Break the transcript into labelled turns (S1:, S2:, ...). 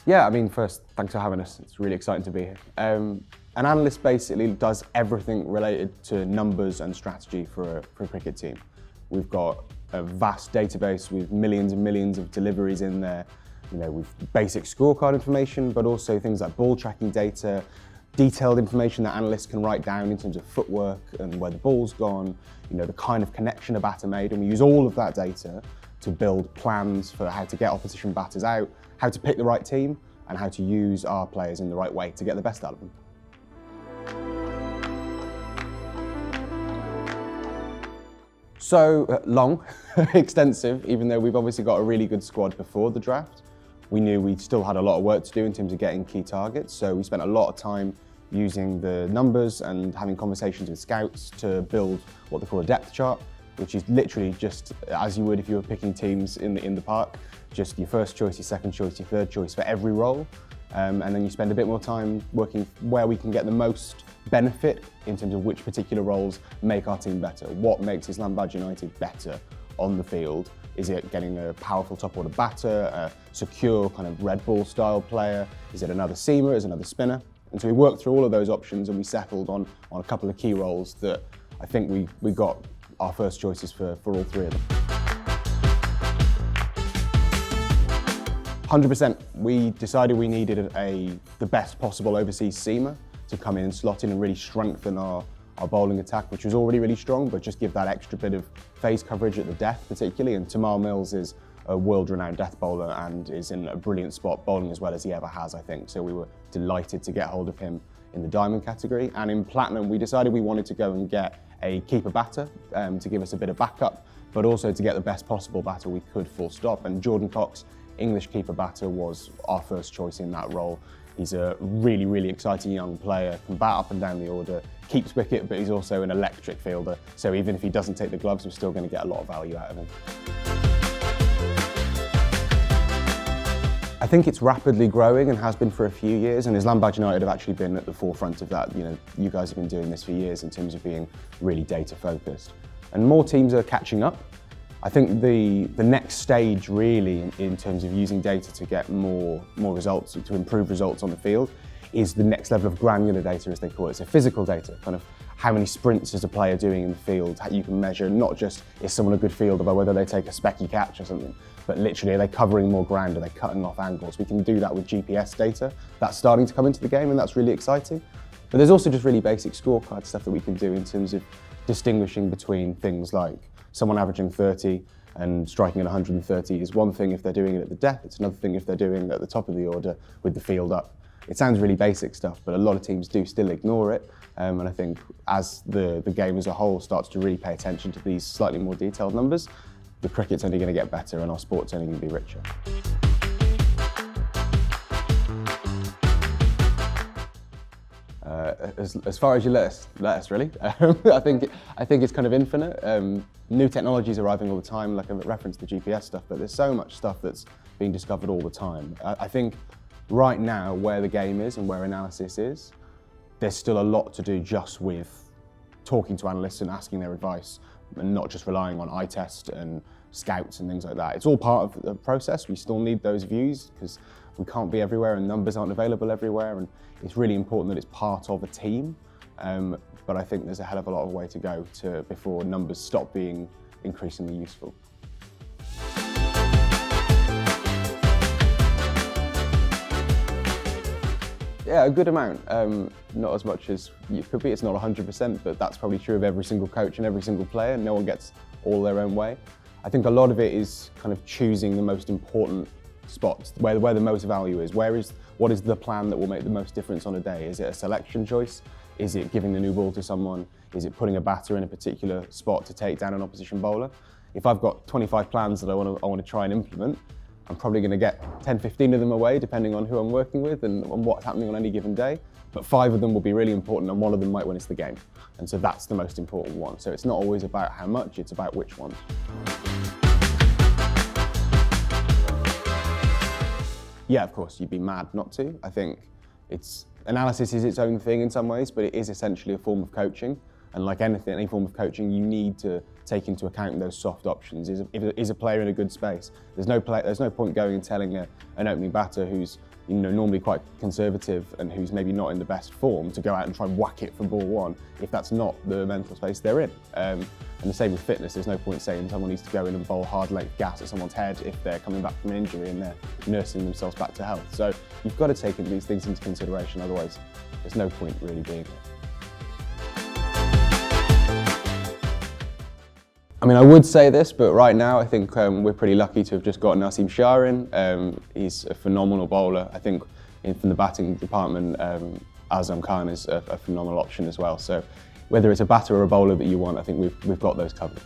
S1: Yeah, I mean, first, thanks for having us. It's really exciting to be here. An analyst basically does everything related to numbers and strategy for a cricket team. We've got a vast database with millions and millions of deliveries in there, with basic scorecard information, but also things like ball tracking data, detailed information that analysts can write down in terms of footwork and where the ball's gone, the kind of connection a batter made, and we use all of that data to build plans for how to get opposition batters out, how to pick the right team, and how to use our players in the right way to get the best out of them. So long, extensive, even though we've obviously got a really good squad before the draft. We knew we still had a lot of work to do in terms of getting key targets, so we spent a lot of time using the numbers and having conversations with scouts to build what they call a depth chart, which is literally just as you would if you were picking teams in the park, just your first choice, your second choice, your third choice for every role. And then you spend a bit more time working where we can get the most benefit in terms of which particular roles make our team better. What makes Islamabad United better on the field? Is it getting a powerful top order batter, a secure kind of red ball style player? Is it another seamer, is it another spinner? And so we worked through all of those options and we settled on a couple of key roles that I think we got our first choices for all three of them. 100%. We decided we needed the best possible overseas seamer to come in and slot in and really strengthen our bowling attack, which was already really strong, but just give that extra bit of phase coverage at the death particularly. And Tamal Mills is a world-renowned death bowler and is in a brilliant spot, bowling as well as he ever has, I think. So we were delighted to get hold of him in the diamond category. And in platinum, we decided we wanted to go and get a keeper batter to give us a bit of backup, but also to get the best possible batter we could, full stop. And Jordan Cox, English keeper batter, was our first choice in that role. He's a really, really exciting young player, can bat up and down the order, keeps wicket, but he's also an electric fielder. So even if he doesn't take the gloves, we're still going to get a lot of value out of him. I think it's rapidly growing and has been for a few years, and Islamabad United have actually been at the forefront of that. You guys have been doing this for years in terms of being really data focused. And more teams are catching up. I think the next stage really in terms of using data to get more results, to improve results on the field, is the next level of granular data, as they call it. So physical data, kind of how many sprints is a player doing in the field. How you can measure not just is someone a good fielder by whether they take a specky catch or something, but literally are they covering more ground, are they cutting off angles? We can do that with GPS data. That's starting to come into the game and that's really exciting. But there's also just really basic scorecard stuff that we can do in terms of distinguishing between things like someone averaging 30 and striking at 130 is one thing if they're doing it at the death, it's another thing if they're doing it at the top of the order with the field up. It sounds really basic stuff, but a lot of teams do still ignore it. And I think as the game as a whole starts to really pay attention to these slightly more detailed numbers, the cricket's only going to get better and our sport's only going to be richer. As far as you let us really. I think it's kind of infinite. New technologies arriving all the time, like I referenced the GPS stuff, but there's so much stuff that's being discovered all the time. I think right now, where the game is and where analysis is, there's still a lot to do just with talking to analysts and asking their advice, and not just relying on eye test and scouts and things like that. It's all part of the process. We still need those views because we can't be everywhere and numbers aren't available everywhere, and it's really important that it's part of a team. But I think there's a hell of a lot of way to go before numbers stop being increasingly useful. Yeah, a good amount. Not as much as you could be. It's not 100%, but that's probably true of every single coach and every single player. No one gets all their own way. I think a lot of it is kind of choosing the most important spots, where the most value is. What is the plan that will make the most difference on a day? Is it a selection choice? Is it giving the new ball to someone? Is it putting a batter in a particular spot to take down an opposition bowler? If I've got 25 plans that I want to try and implement, I'm probably going to get 10, 15 of them away, depending on who I'm working with and what's happening on any given day. But 5 of them will be really important, and 1 of them might win us the game. And so that's the most important one. So it's not always about how much, it's about which ones. Yeah, of course, you'd be mad not to. I think analysis is its own thing in some ways, but it is essentially a form of coaching. And like anything, any form of coaching, you need to take into account those soft options. Is a player in a good space? There's no point going and telling an opening batter who's normally quite conservative and who's maybe not in the best form, to go out and try and whack it from ball one if that's not the mental space they're in. And the same with fitness. There's no point saying someone needs to go in and bowl hard length gas at someone's head if they're coming back from an injury and they're nursing themselves back to health. So you've got to take these things into consideration, otherwise there's no point really being here. I mean, I would say this, but right now I think we're pretty lucky to have just got Naseem Shah in. He's a phenomenal bowler. I think from the batting department, Azam Khan is a phenomenal option as well. So whether it's a batter or a bowler that you want, I think we've got those covered.